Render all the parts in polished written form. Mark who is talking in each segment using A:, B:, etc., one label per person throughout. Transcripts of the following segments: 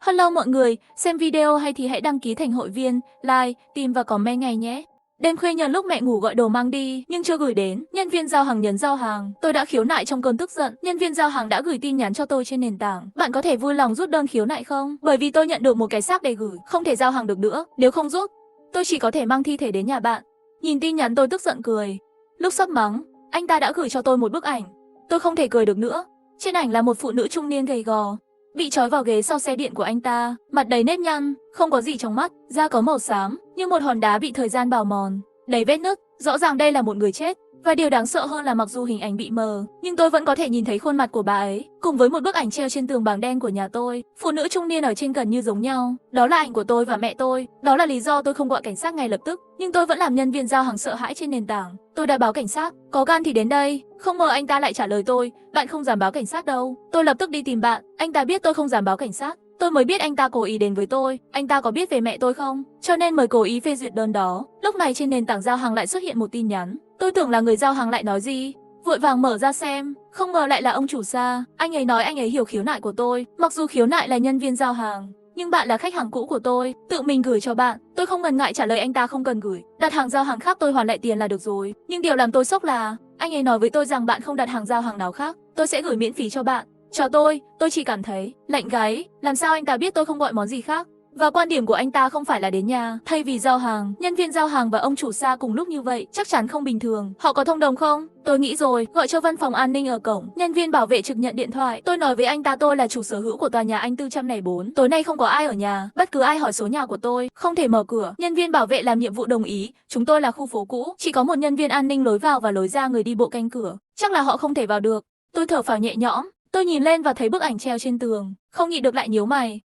A: Hello mọi người, xem video hay thì hãy đăng ký thành hội viên, like, tìm và comment ngay nhé. Đêm khuya nhận lúc mẹ ngủ gọi đồ mang đi, nhưng chưa gửi đến, nhân viên giao hàng nhấn giao hàng. Tôi đã khiếu nại trong cơn tức giận, nhân viên giao hàng đã gửi tin nhắn cho tôi trên nền tảng. Bạn có thể vui lòng rút đơn khiếu nại không? Bởi vì tôi nhận được một cái xác để gửi, không thể giao hàng được nữa. Nếu không rút, tôi chỉ có thể mang thi thể đến nhà bạn. Nhìn tin nhắn tôi tức giận cười. Lúc sắp mắng, anh ta đã gửi cho tôi một bức ảnh. Tôi không thể cười được nữa. Trên ảnh là một phụ nữ trung niên gầy gò, bị trói vào ghế sau xe điện của anh ta, mặt đầy nếp nhăn, không có gì trong mắt, da có màu xám, như một hòn đá bị thời gian bào mòn, đầy vết nứt, rõ ràng đây là một người chết. Và điều đáng sợ hơn là mặc dù hình ảnh bị mờ, nhưng tôi vẫn có thể nhìn thấy khuôn mặt của bà ấy, cùng với một bức ảnh treo trên tường bảng đen của nhà tôi. Phụ nữ trung niên ở trên gần như giống nhau, đó là ảnh của tôi và mẹ tôi. Đó là lý do tôi không gọi cảnh sát ngay lập tức, nhưng tôi vẫn làm nhân viên giao hàng sợ hãi trên nền tảng. Tôi đã báo cảnh sát, có gan thì đến đây. Không ngờ anh ta lại trả lời tôi, bạn không dám báo cảnh sát đâu. Tôi lập tức đi tìm bạn, anh ta biết tôi không dám báo cảnh sát. Tôi mới biết anh ta cố ý đến với tôi. Anh ta có biết về mẹ tôi không? Cho nên mới cố ý phê duyệt đơn đó. Lúc này trên nền tảng giao hàng lại xuất hiện một tin nhắn. Tôi tưởng là người giao hàng lại nói gì, vội vàng mở ra xem, không ngờ lại là ông chủ xa. Anh ấy nói anh ấy hiểu khiếu nại của tôi. Mặc dù khiếu nại là nhân viên giao hàng, nhưng bạn là khách hàng cũ của tôi, tự mình gửi cho bạn. Tôi không ngần ngại trả lời anh ta không cần gửi, đặt hàng giao hàng khác tôi hoàn lại tiền là được rồi. Nhưng điều làm tôi sốc là anh ấy nói với tôi rằng bạn không đặt hàng giao hàng nào khác, tôi sẽ gửi miễn phí cho bạn. Cho tôi chỉ cảm thấy lạnh gáy. Làm sao anh ta biết tôi không gọi món gì khác? Và quan điểm của anh ta không phải là đến nhà thay vì giao hàng. Nhân viên giao hàng và ông chủ xa cùng lúc như vậy chắc chắn không bình thường. Họ có thông đồng không? Tôi nghĩ rồi, gọi cho văn phòng an ninh ở cổng. Nhân viên bảo vệ trực nhận điện thoại. Tôi nói với anh ta tôi là chủ sở hữu của tòa nhà Anh 404. Tối nay không có ai ở nhà. Bất cứ ai hỏi số nhà của tôi, không thể mở cửa. Nhân viên bảo vệ làm nhiệm vụ đồng ý. Chúng tôi là khu phố cũ, chỉ có một nhân viên an ninh lối vào và lối ra, người đi bộ canh cửa. Chắc là họ không thể vào được. Tôi thở phào nhẹ nhõm. Tôi nhìn lên và thấy bức ảnh treo trên tường, không nhịn được lại nhíu mày.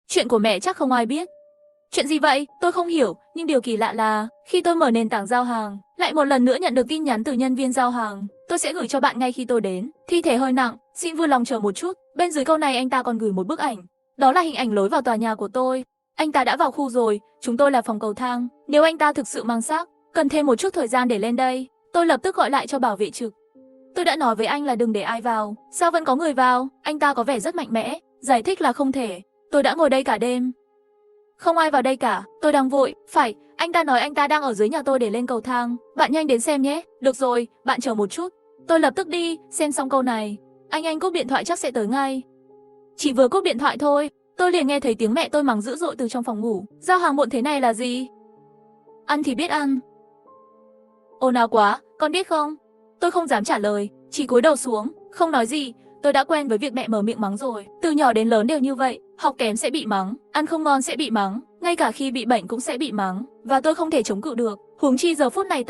A: Chuyện của mẹ chắc không ai biết. Chuyện gì vậy? Tôi không hiểu, nhưng điều kỳ lạ là khi tôi mở nền tảng giao hàng, lại một lần nữa nhận được tin nhắn từ nhân viên giao hàng. Tôi sẽ gửi cho bạn ngay khi tôi đến. Thi thể hơi nặng, xin vui lòng chờ một chút. Bên dưới câu này anh ta còn gửi một bức ảnh. Đó là hình ảnh lối vào tòa nhà của tôi. Anh ta đã vào khu rồi, chúng tôi là phòng cầu thang. Nếu anh ta thực sự mang xác, cần thêm một chút thời gian để lên đây. Tôi lập tức gọi lại cho bảo vệ trực. Tôi đã nói với anh là đừng để ai vào, sao vẫn có người vào? Anh ta có vẻ rất mạnh mẽ, giải thích là không thể. Tôi đã ngồi đây cả đêm, không ai vào đây cả, tôi đang vội. Phải, anh ta nói anh ta đang ở dưới nhà tôi để lên cầu thang. Bạn nhanh đến xem nhé. Được rồi, bạn chờ một chút. Tôi lập tức đi, xem xong câu này, anh cúp điện thoại chắc sẽ tới ngay. Chỉ vừa cúp điện thoại thôi, tôi liền nghe thấy tiếng mẹ tôi mắng dữ dội từ trong phòng ngủ. Giao hàng muộn thế này là gì? Ăn thì biết ăn. Ồn ào quá, con biết không? Tôi không dám trả lời, chỉ cúi đầu xuống, không nói gì. Tôi đã quen với việc mẹ mở miệng mắng rồi, từ nhỏ đến lớn đều như vậy. Học kém sẽ bị mắng, ăn không ngon sẽ bị mắng, ngay cả khi bị bệnh cũng sẽ bị mắng. Và tôi không thể chống cự được, huống chi giờ phút này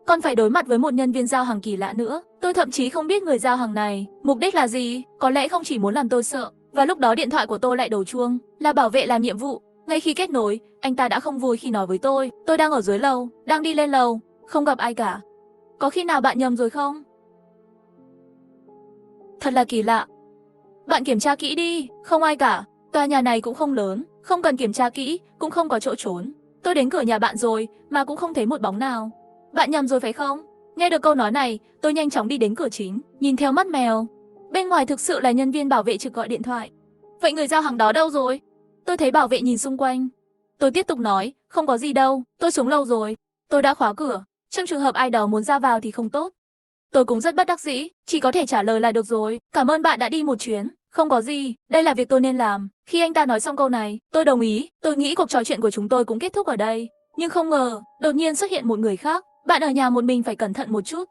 A: còn phải đối mặt với một nhân viên giao hàng kỳ lạ nữa. Tôi thậm chí không biết người giao hàng này mục đích là gì, có lẽ không chỉ muốn làm tôi sợ. Và lúc đó điện thoại của tôi lại đổ chuông, là bảo vệ làm nhiệm vụ. Ngay khi kết nối, anh ta đã không vui khi nói với tôi đang ở dưới lầu, đang đi lên lầu, không gặp ai cả. Có khi nào bạn nhầm rồi không? Thật là kỳ lạ. Bạn kiểm tra kỹ đi, không ai cả. Tòa nhà này cũng không lớn, không cần kiểm tra kỹ, cũng không có chỗ trốn. Tôi đến cửa nhà bạn rồi, mà cũng không thấy một bóng nào. Bạn nhầm rồi phải không? Nghe được câu nói này, tôi nhanh chóng đi đến cửa chính, nhìn theo mắt mèo. Bên ngoài thực sự là nhân viên bảo vệ trực gọi điện thoại. Vậy người giao hàng đó đâu rồi? Tôi thấy bảo vệ nhìn xung quanh. Tôi tiếp tục nói, không có gì đâu, tôi xuống lầu rồi. Tôi đã khóa cửa, trong trường hợp ai đó muốn ra vào thì không tốt. Tôi cũng rất bất đắc dĩ, chỉ có thể trả lời là được rồi, cảm ơn bạn đã đi một chuyến. Không có gì, đây là việc tôi nên làm. Khi anh ta nói xong câu này, tôi đồng ý. Tôi nghĩ cuộc trò chuyện của chúng tôi cũng kết thúc ở đây. Nhưng không ngờ, đột nhiên xuất hiện một người khác. Bạn ở nhà một mình phải cẩn thận một chút.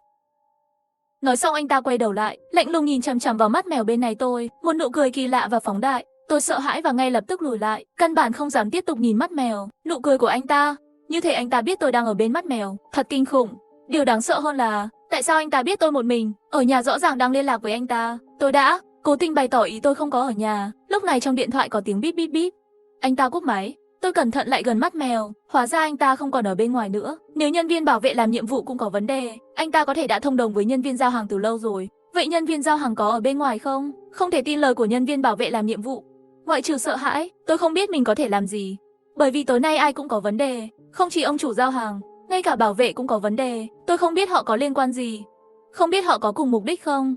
A: Nói xong anh ta quay đầu lại, lạnh lùng nhìn chằm chằm vào mắt mèo bên này tôi, một nụ cười kỳ lạ và phóng đại. Tôi sợ hãi và ngay lập tức lùi lại, căn bản không dám tiếp tục nhìn mắt mèo. Nụ cười của anh ta, như thể anh ta biết tôi đang ở bên mắt mèo, thật kinh khủng. Điều đáng sợ hơn là, tại sao anh ta biết tôi một mình, ở nhà rõ ràng đang liên lạc với anh ta. Tôi đã cố tình bày tỏ ý tôi không có ở nhà. Lúc này trong điện thoại có tiếng bíp bíp bíp. Anh ta cúp máy. Tôi cẩn thận lại gần mắt mèo, hóa ra anh ta không còn ở bên ngoài nữa. Nếu nhân viên bảo vệ làm nhiệm vụ cũng có vấn đề, anh ta có thể đã thông đồng với nhân viên giao hàng từ lâu rồi. Vậy nhân viên giao hàng có ở bên ngoài không? Không thể tin lời của nhân viên bảo vệ làm nhiệm vụ. Ngoại trừ sợ hãi, tôi không biết mình có thể làm gì. Bởi vì tối nay ai cũng có vấn đề, không chỉ ông chủ giao hàng, ngay cả bảo vệ cũng có vấn đề. Tôi không biết họ có liên quan gì, không biết họ có cùng mục đích không,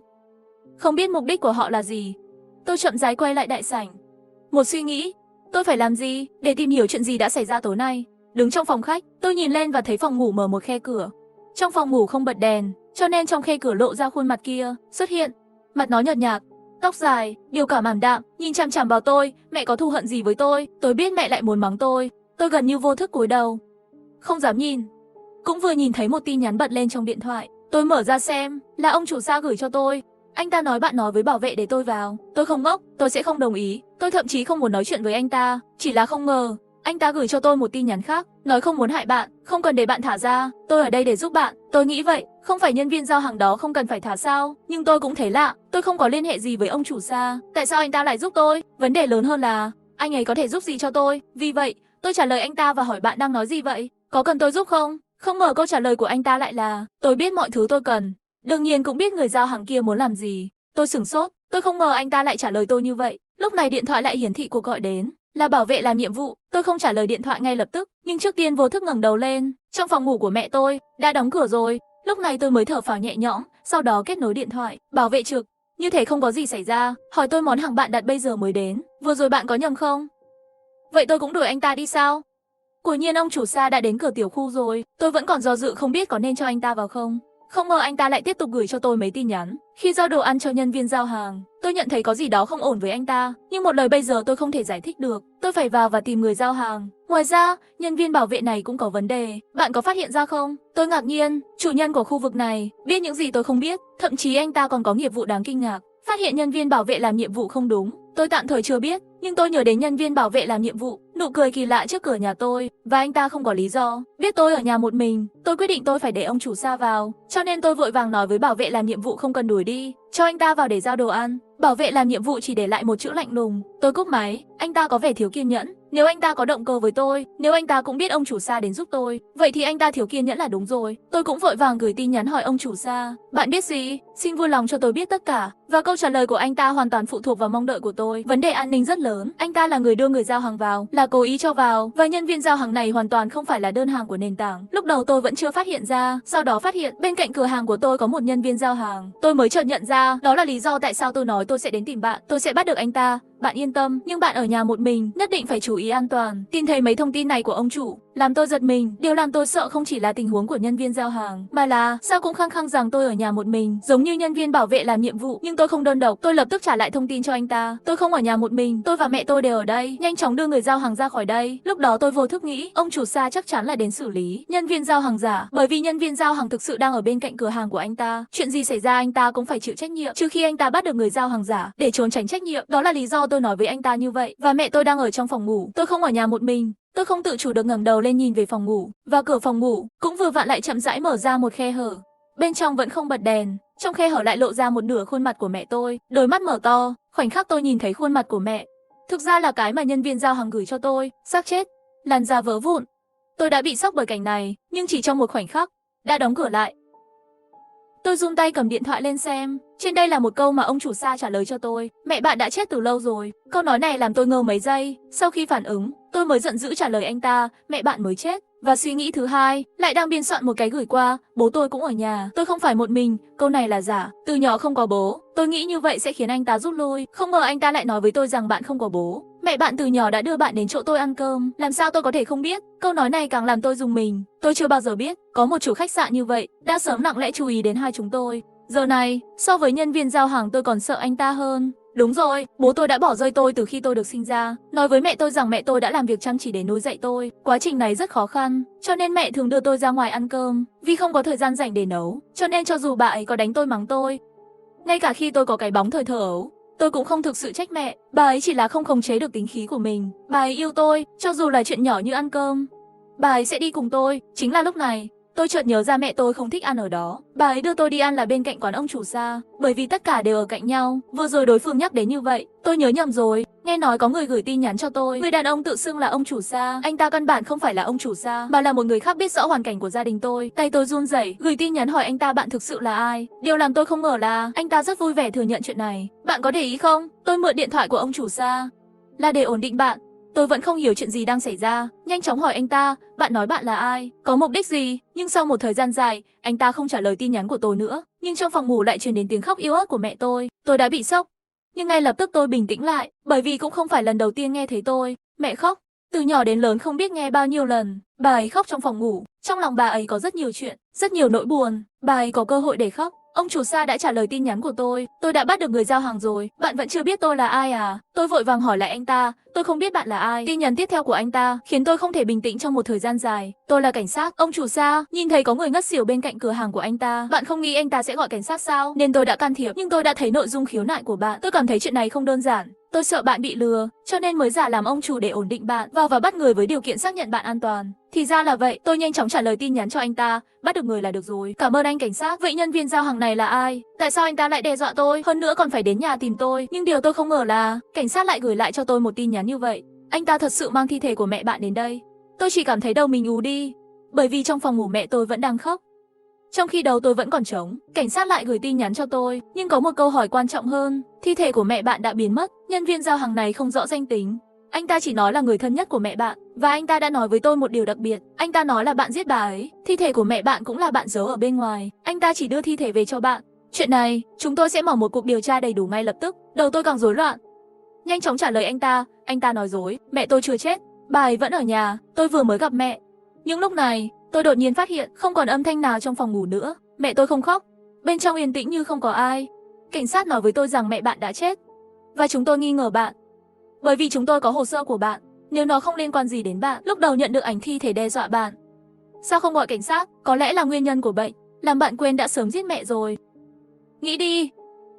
A: không biết mục đích của họ là gì. Tôi chậm rãi quay lại đại sảnh. Một suy nghĩ, Tôi phải làm gì để tìm hiểu chuyện gì đã xảy ra tối nay? Đứng trong phòng khách, tôi nhìn lên và thấy phòng ngủ mở một khe cửa. Trong phòng ngủ không bật đèn, cho nên trong khe cửa lộ ra khuôn mặt kia xuất hiện. Mặt nó nhợt nhạt, tóc dài, biểu cảm ảm đạm, nhìn chằm chằm vào tôi. Mẹ có thù hận gì với tôi? Tôi biết mẹ lại muốn mắng tôi. Tôi gần như vô thức cúi đầu, không dám nhìn. Cũng vừa nhìn thấy một tin nhắn bật lên trong điện thoại. Tôi mở ra xem, là ông chủ Sa gửi cho tôi. Anh ta nói bạn nói với bảo vệ để tôi vào. Tôi không ngốc, tôi sẽ không đồng ý. Tôi thậm chí không muốn nói chuyện với anh ta. Chỉ là không ngờ, anh ta gửi cho tôi một tin nhắn khác, nói không muốn hại bạn, không cần để bạn thả ra. Tôi ở đây để giúp bạn. Tôi nghĩ vậy, không phải nhân viên giao hàng đó không cần phải thả sao? Nhưng tôi cũng thấy lạ, tôi không có liên hệ gì với ông chủ Sa. Tại sao anh ta lại giúp tôi? Vấn đề lớn hơn là, anh ấy có thể giúp gì cho tôi? Vì vậy, tôi trả lời anh ta và hỏi bạn đang nói gì vậy? Có cần tôi giúp không? Không ngờ câu trả lời của anh ta lại là, tôi biết mọi thứ tôi cần. Đương nhiên cũng biết người giao hàng kia muốn làm gì. Tôi sửng sốt, tôi không ngờ anh ta lại trả lời tôi như vậy. Lúc này điện thoại lại hiển thị cuộc gọi đến, là bảo vệ làm nhiệm vụ. Tôi không trả lời điện thoại ngay lập tức, nhưng trước tiên vô thức ngẩng đầu lên. Trong phòng ngủ của mẹ tôi, đã đóng cửa rồi. Lúc này tôi mới thở phào nhẹ nhõm, sau đó kết nối điện thoại. Bảo vệ trực, như thể không có gì xảy ra, hỏi tôi món hàng bạn đặt bây giờ mới đến. Vừa rồi bạn có nhầm không? Vậy tôi cũng đuổi anh ta đi sao? Quả nhiên ông chủ Sa đã đến cửa tiểu khu rồi. Tôi vẫn còn do dự không biết có nên cho anh ta vào không. Không ngờ anh ta lại tiếp tục gửi cho tôi mấy tin nhắn. Khi giao đồ ăn cho nhân viên giao hàng, tôi nhận thấy có gì đó không ổn với anh ta. Nhưng một lời bây giờ tôi không thể giải thích được. Tôi phải vào và tìm người giao hàng. Ngoài ra, nhân viên bảo vệ này cũng có vấn đề. Bạn có phát hiện ra không? Tôi ngạc nhiên, chủ nhân của khu vực này biết những gì tôi không biết. Thậm chí anh ta còn có nghiệp vụ đáng kinh ngạc. Phát hiện nhân viên bảo vệ làm nhiệm vụ không đúng. Tôi tạm thời chưa biết, nhưng tôi nhớ đến nhân viên bảo vệ làm nhiệm vụ, nụ cười kỳ lạ trước cửa nhà tôi, và anh ta không có lý do. Biết tôi ở nhà một mình, tôi quyết định tôi phải để ông chủ Sa vào, cho nên tôi vội vàng nói với bảo vệ làm nhiệm vụ không cần đuổi đi, cho anh ta vào để giao đồ ăn. Bảo vệ làm nhiệm vụ chỉ để lại một chữ lạnh lùng. Tôi cúp máy, anh ta có vẻ thiếu kiên nhẫn. Nếu anh ta có động cơ với tôi, nếu anh ta cũng biết ông chủ Sa đến giúp tôi, vậy thì anh ta thiếu kiên nhẫn là đúng rồi. Tôi cũng vội vàng gửi tin nhắn hỏi ông chủ Sa, bạn biết gì? Xin vui lòng cho tôi biết tất cả. Và câu trả lời của anh ta hoàn toàn phụ thuộc vào mong đợi của tôi. Vấn đề an ninh rất lớn. Anh ta là người đưa người giao hàng vào, là cố ý cho vào, và nhân viên giao hàng này hoàn toàn không phải là đơn hàng của nền tảng. Lúc đầu tôi vẫn chưa phát hiện ra, sau đó phát hiện bên cạnh cửa hàng của tôi có một nhân viên giao hàng. Tôi mới chợt nhận ra, đó là lý do tại sao tôi nói tôi sẽ đến tìm bạn. Tôi sẽ bắt được anh ta. Bạn yên tâm, nhưng bạn ở nhà một mình, nhất định phải chú ý an toàn. Tin thấy mấy thông tin này của ông chủ, làm tôi giật mình. Điều làm tôi sợ không chỉ là tình huống của nhân viên giao hàng, mà là sao cũng khăng khăng rằng tôi ở nhà một mình, giống như nhân viên bảo vệ làm nhiệm vụ. Nhưng tôi không đơn độc. Tôi lập tức trả lại thông tin cho anh ta. Tôi không ở nhà một mình, tôi và mẹ tôi đều ở đây. Nhanh chóng đưa người giao hàng ra khỏi đây. Lúc đó tôi vô thức nghĩ, ông chủ Sa chắc chắn là đến xử lý nhân viên giao hàng giả, bởi vì nhân viên giao hàng thực sự đang ở bên cạnh cửa hàng của anh ta. Chuyện gì xảy ra anh ta cũng phải chịu trách nhiệm, trừ khi anh ta bắt được người giao hàng giả để trốn tránh trách nhiệm. Đó là lý do tôi nói với anh ta như vậy. Và mẹ tôi đang ở trong phòng ngủ. Tôi không ở nhà một mình. Tôi không tự chủ được ngẩng đầu lên nhìn về phòng ngủ, và cửa phòng ngủ cũng vừa vặn lại chậm rãi mở ra một khe hở. Bên trong vẫn không bật đèn, trong khe hở lại lộ ra một nửa khuôn mặt của mẹ tôi, đôi mắt mở to. Khoảnh khắc tôi nhìn thấy khuôn mặt của mẹ, thực ra là cái mà nhân viên giao hàng gửi cho tôi, xác chết, làn da vỡ vụn. Tôi đã bị sốc bởi cảnh này, nhưng chỉ trong một khoảnh khắc đã đóng cửa lại. Tôi run tay cầm điện thoại lên xem. Trên đây là một câu mà ông chủ Sa trả lời cho tôi. Mẹ bạn đã chết từ lâu rồi. Câu nói này làm tôi ngơ mấy giây. Sau khi phản ứng, tôi mới giận dữ trả lời anh ta, mẹ bạn mới chết. Và suy nghĩ thứ hai, lại đang biên soạn một cái gửi qua, bố tôi cũng ở nhà. Tôi không phải một mình, câu này là giả. Từ nhỏ không có bố. Tôi nghĩ như vậy sẽ khiến anh ta rút lui. Không ngờ anh ta lại nói với tôi rằng bạn không có bố. Mẹ bạn từ nhỏ đã đưa bạn đến chỗ tôi ăn cơm. Làm sao tôi có thể không biết? Câu nói này càng làm tôi rùng mình. Tôi chưa bao giờ biết có một chủ khách sạn như vậy đã sớm lặng lẽ chú ý đến hai chúng tôi. Giờ này, so với nhân viên giao hàng tôi còn sợ anh ta hơn. Đúng rồi, bố tôi đã bỏ rơi tôi từ khi tôi được sinh ra. Nói với mẹ tôi rằng mẹ tôi đã làm việc chăm chỉ để nuôi dạy tôi. Quá trình này rất khó khăn, cho nên mẹ thường đưa tôi ra ngoài ăn cơm. Vì không có thời gian rảnh để nấu, cho nên cho dù bà ấy có đánh tôi mắng tôi, ngay cả khi tôi có cái bóng thời thơ ấu, tôi cũng không thực sự trách mẹ. Bà ấy chỉ là không khống chế được tính khí của mình. Bà ấy yêu tôi, cho dù là chuyện nhỏ như ăn cơm, bà ấy sẽ đi cùng tôi. Chính là lúc này, tôi chợt nhớ ra mẹ tôi không thích ăn ở đó. Bà ấy đưa tôi đi ăn là bên cạnh quán ông chủ Sa, bởi vì tất cả đều ở cạnh nhau. Vừa rồi đối phương nhắc đến như vậy, tôi nhớ nhầm rồi. Nghe nói có người gửi tin nhắn cho tôi. Người đàn ông tự xưng là ông chủ Sa. Anh ta căn bản không phải là ông chủ Sa, mà là một người khác biết rõ hoàn cảnh của gia đình tôi. Tay tôi run rẩy, gửi tin nhắn hỏi anh ta bạn thực sự là ai. Điều làm tôi không ngờ là anh ta rất vui vẻ thừa nhận chuyện này. Bạn có để ý không? Tôi mượn điện thoại của ông chủ Sa là để ổn định bạn. Tôi vẫn không hiểu chuyện gì đang xảy ra, nhanh chóng hỏi anh ta, bạn nói bạn là ai, có mục đích gì? Nhưng sau một thời gian dài, anh ta không trả lời tin nhắn của tôi nữa. Nhưng trong phòng ngủ lại truyền đến tiếng khóc yếu ớt của mẹ tôi đã bị sốc. Nhưng ngay lập tức tôi bình tĩnh lại, bởi vì cũng không phải lần đầu tiên nghe thấy tôi Mẹ khóc. Từ nhỏ đến lớn không biết nghe bao nhiêu lần, bà ấy khóc trong phòng ngủ. Trong lòng bà ấy có rất nhiều chuyện, rất nhiều nỗi buồn. Bà ấy có cơ hội để khóc. Ông chủ Sa đã trả lời tin nhắn của tôi đã bắt được người giao hàng rồi. Bạn vẫn chưa biết tôi là ai à? Tôi vội vàng hỏi lại anh ta, tôi không biết bạn là ai. Tin nhắn tiếp theo của anh ta khiến tôi không thể bình tĩnh trong một thời gian dài. Tôi là cảnh sát. Ông chủ Sa nhìn thấy có người ngất xỉu bên cạnh cửa hàng của anh ta. Bạn không nghĩ anh ta sẽ gọi cảnh sát sao? Nên tôi đã can thiệp, nhưng tôi đã thấy nội dung khiếu nại của bạn. Tôi cảm thấy chuyện này không đơn giản. Tôi sợ bạn bị lừa, cho nên mới giả làm ông chủ để ổn định bạn, vào và bắt người với điều kiện xác nhận bạn an toàn. Thì ra là vậy, tôi nhanh chóng trả lời tin nhắn cho anh ta, bắt được người là được rồi. Cảm ơn anh cảnh sát. Vậy nhân viên giao hàng này là ai? Tại sao anh ta lại đe dọa tôi, hơn nữa còn phải đến nhà tìm tôi? Nhưng điều tôi không ngờ là, cảnh sát lại gửi lại cho tôi một tin nhắn như vậy. Anh ta thật sự mang thi thể của mẹ bạn đến đây. Tôi chỉ cảm thấy đầu mình ù đi, bởi vì trong phòng ngủ mẹ tôi vẫn đang khóc. Trong khi đầu tôi vẫn còn trống, cảnh sát lại gửi tin nhắn cho tôi, nhưng có một câu hỏi quan trọng hơn, thi thể của mẹ bạn đã biến mất, nhân viên giao hàng này không rõ danh tính. Anh ta chỉ nói là người thân nhất của mẹ bạn, và anh ta đã nói với tôi một điều đặc biệt, anh ta nói là bạn giết bà ấy, thi thể của mẹ bạn cũng là bạn giấu ở bên ngoài, anh ta chỉ đưa thi thể về cho bạn. Chuyện này, chúng tôi sẽ mở một cuộc điều tra đầy đủ ngay lập tức, đầu tôi càng rối loạn. Nhanh chóng trả lời anh ta nói dối, mẹ tôi chưa chết, bà ấy vẫn ở nhà, tôi vừa mới gặp mẹ. Nhưng lúc này, tôi đột nhiên phát hiện không còn âm thanh nào trong phòng ngủ nữa, mẹ tôi không khóc, bên trong yên tĩnh như không có ai. Cảnh sát nói với tôi rằng mẹ bạn đã chết, và chúng tôi nghi ngờ bạn, bởi vì chúng tôi có hồ sơ của bạn, nếu nó không liên quan gì đến bạn, lúc đầu nhận được ảnh thi thể đe dọa bạn. Sao không gọi cảnh sát? Có lẽ là nguyên nhân của bệnh, làm bạn quên đã sớm giết mẹ rồi. Nghĩ đi,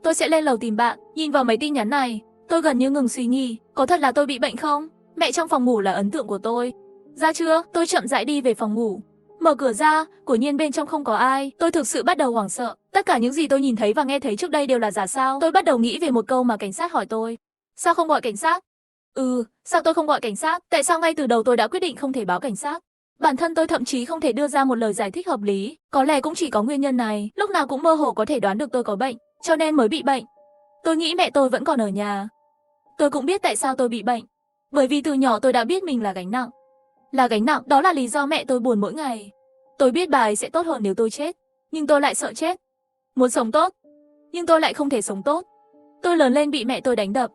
A: tôi sẽ lên lầu tìm bạn. Nhìn vào mấy tin nhắn này, tôi gần như ngừng suy nghĩ, có thật là tôi bị bệnh không? Mẹ trong phòng ngủ là ấn tượng của tôi. Ra chưa? Tôi chậm rãi đi về phòng ngủ. Mở cửa ra, quả nhiên bên trong không có ai. Tôi thực sự bắt đầu hoảng sợ. Tất cả những gì tôi nhìn thấy và nghe thấy trước đây đều là giả sao. Tôi bắt đầu nghĩ về một câu mà cảnh sát hỏi tôi. Sao không gọi cảnh sát? Sao tôi không gọi cảnh sát? Tại sao ngay từ đầu tôi đã quyết định không thể báo cảnh sát? Bản thân tôi thậm chí không thể đưa ra một lời giải thích hợp lý. Có lẽ cũng chỉ có nguyên nhân này. Lúc nào cũng mơ hồ có thể đoán được tôi có bệnh, cho nên mới bị bệnh. Tôi nghĩ mẹ tôi vẫn còn ở nhà. Tôi cũng biết tại sao tôi bị bệnh. Bởi vì từ nhỏ tôi đã biết mình là gánh nặng. Là gánh nặng, đó là lý do mẹ tôi buồn mỗi ngày. Tôi biết bà ấy sẽ tốt hơn nếu tôi chết, nhưng tôi lại sợ chết. Muốn sống tốt, nhưng tôi lại không thể sống tốt. Tôi lớn lên bị mẹ tôi đánh đập.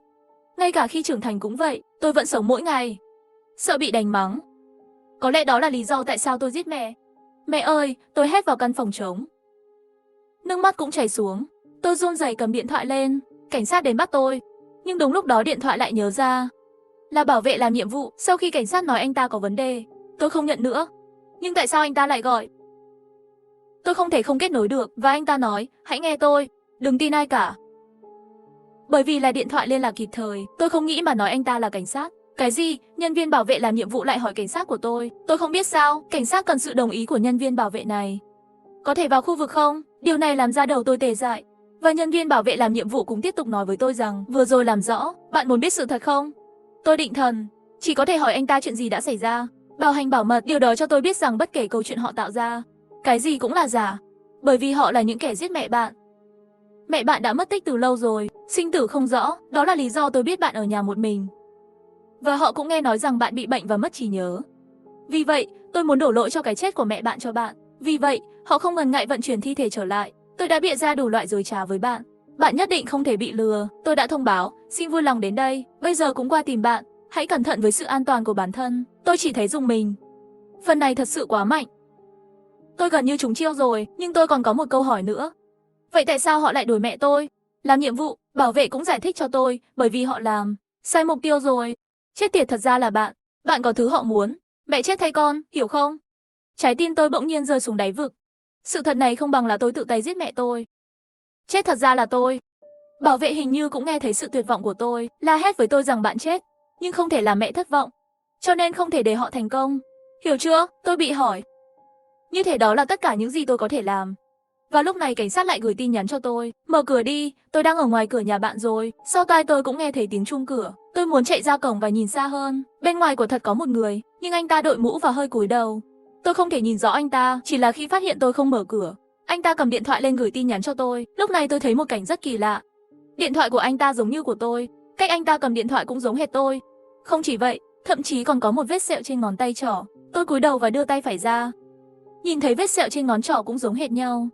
A: Ngay cả khi trưởng thành cũng vậy, tôi vẫn sống mỗi ngày, sợ bị đánh mắng. Có lẽ đó là lý do tại sao tôi giết mẹ. Mẹ ơi, tôi hét vào căn phòng trống. Nước mắt cũng chảy xuống. Tôi run rẩy cầm điện thoại lên, cảnh sát đến bắt tôi. Nhưng đúng lúc đó điện thoại lại nhớ ra là bảo vệ làm nhiệm vụ. Sau khi cảnh sát nói anh ta có vấn đề, tôi không nhận nữa. Nhưng tại sao anh ta lại gọi? Tôi không thể không kết nối được, và anh ta nói, hãy nghe tôi, đừng tin ai cả. Bởi vì là điện thoại liên lạc kịp thời, tôi không nghĩ mà nói anh ta là cảnh sát. Cái gì? Nhân viên bảo vệ làm nhiệm vụ lại hỏi cảnh sát của tôi. Tôi không biết sao, cảnh sát cần sự đồng ý của nhân viên bảo vệ này. Có thể vào khu vực không? Điều này làm ra đầu tôi tê dại. Và nhân viên bảo vệ làm nhiệm vụ cũng tiếp tục nói với tôi rằng, vừa rồi làm rõ, bạn muốn biết sự thật không? Tôi định thần, chỉ có thể hỏi anh ta chuyện gì đã xảy ra. Bảo hành bảo mật, điều đó cho tôi biết rằng bất kể câu chuyện họ tạo ra, cái gì cũng là giả. Bởi vì họ là những kẻ giết mẹ bạn. Mẹ bạn đã mất tích từ lâu rồi, sinh tử không rõ, đó là lý do tôi biết bạn ở nhà một mình. Và họ cũng nghe nói rằng bạn bị bệnh và mất trí nhớ. Vì vậy, tôi muốn đổ lỗi cho cái chết của mẹ bạn cho bạn. Vì vậy, họ không ngần ngại vận chuyển thi thể trở lại. Tôi đã bịa ra đủ loại dối trá với bạn. Bạn nhất định không thể bị lừa. Tôi đã thông báo, xin vui lòng đến đây. Bây giờ cũng qua tìm bạn. Hãy cẩn thận với sự an toàn của bản thân. Tôi chỉ thấy rùng mình. Phần này thật sự quá mạnh. Tôi gần như trúng chiêu rồi, nhưng tôi còn có một câu hỏi nữa. Vậy tại sao họ lại đuổi mẹ tôi? Làm nhiệm vụ, bảo vệ cũng giải thích cho tôi, bởi vì họ làm sai mục tiêu rồi. Chết tiệt, thật ra là bạn. Bạn có thứ họ muốn. Mẹ chết thay con, hiểu không? Trái tim tôi bỗng nhiên rơi xuống đáy vực. Sự thật này không bằng là tôi tự tay giết mẹ tôi. Chết thật ra là tôi. Bảo vệ hình như cũng nghe thấy sự tuyệt vọng của tôi, la hét với tôi rằng bạn chết, nhưng không thể làm mẹ thất vọng, cho nên không thể để họ thành công. Hiểu chưa? Tôi bị hỏi. Như thế đó là tất cả những gì tôi có thể làm. Và lúc này cảnh sát lại gửi tin nhắn cho tôi. Mở cửa đi, tôi đang ở ngoài cửa nhà bạn rồi. Sau tai tôi cũng nghe thấy tiếng chuông cửa. Tôi muốn chạy ra cổng và nhìn xa hơn. Bên ngoài quả thật có một người, nhưng anh ta đội mũ và hơi cúi đầu. Tôi không thể nhìn rõ anh ta, chỉ là khi phát hiện tôi không mở cửa, anh ta cầm điện thoại lên gửi tin nhắn cho tôi. Lúc này tôi thấy một cảnh rất kỳ lạ. Điện thoại của anh ta giống như của tôi, cách anh ta cầm điện thoại cũng giống hệt tôi. Không chỉ vậy, thậm chí còn có một vết sẹo trên ngón tay trỏ. Tôi cúi đầu và đưa tay phải ra. Nhìn thấy vết sẹo trên ngón trỏ cũng giống hệt nhau.